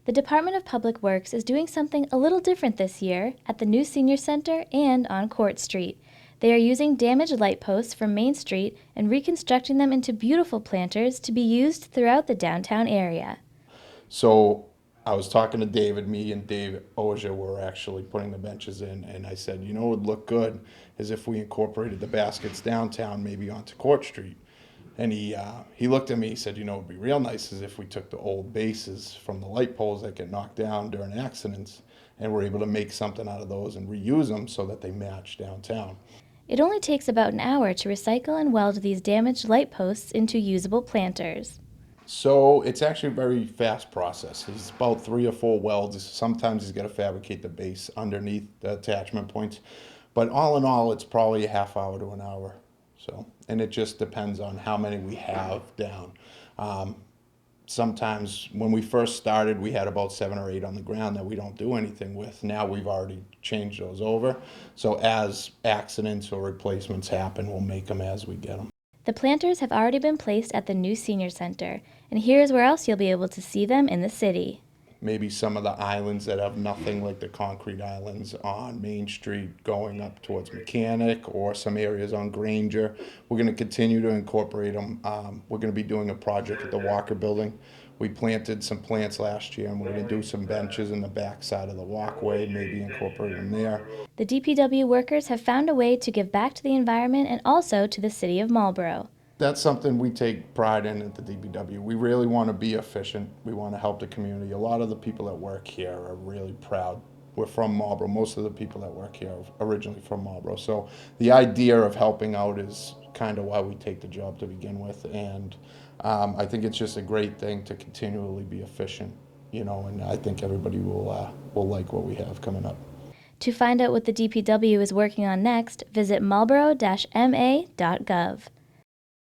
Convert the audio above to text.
The Department of Public Works is doing something a little different this year at the new Senior Center and on Court Street. They are using damaged light posts from Main Street and reconstructing them into beautiful planters to be used throughout the downtown area. So I was talking to David, me and Dave Oja were actually putting the benches in, and I said, you know, what would look good is if we incorporated the baskets downtown, maybe onto Court Street. And he looked at me, he said, you know, it would be real nice is if we took the old bases from the light poles that get knocked down during accidents, and we're able to make something out of those and reuse them so that they match downtown. It only takes about an hour to recycle and weld these damaged light posts into usable planters. So it's actually a very fast process. It's about 3 or 4 welds. Sometimes he's got to fabricate the base underneath the attachment points. But all in all, it's probably a half hour to an hour. So, and it just depends on how many we have down. Sometimes when we first started, we had about 7 or 8 on the ground that we don't do anything with. Now we've already changed those over. So as accidents or replacements happen, we'll make them as we get them. The planters have already been placed at the new Senior Center, and here's where else you'll be able to see them in the city. Maybe some of the islands that have nothing, like the concrete islands on Main Street going up towards Mechanic, or some areas on Granger. We're going to continue to incorporate them. We're going to be doing a project at the Walker Building. We planted some plants last year, and we're going to do some benches in the back side of the walkway, maybe incorporate them there. The DPW workers have found a way to give back to the environment and also to the city of Marlborough. That's something we take pride in at the DPW. We really want to be efficient. We want to help the community. A lot of the people that work here are really proud. We're from Marlborough. Most of the people that work here are originally from Marlborough. So the idea of helping out is kind of why we take the job to begin with. And I think it's just a great thing to continually be efficient, you know, and I think everybody will like what we have coming up. To find out what the DPW is working on next, visit marlborough-ma.gov.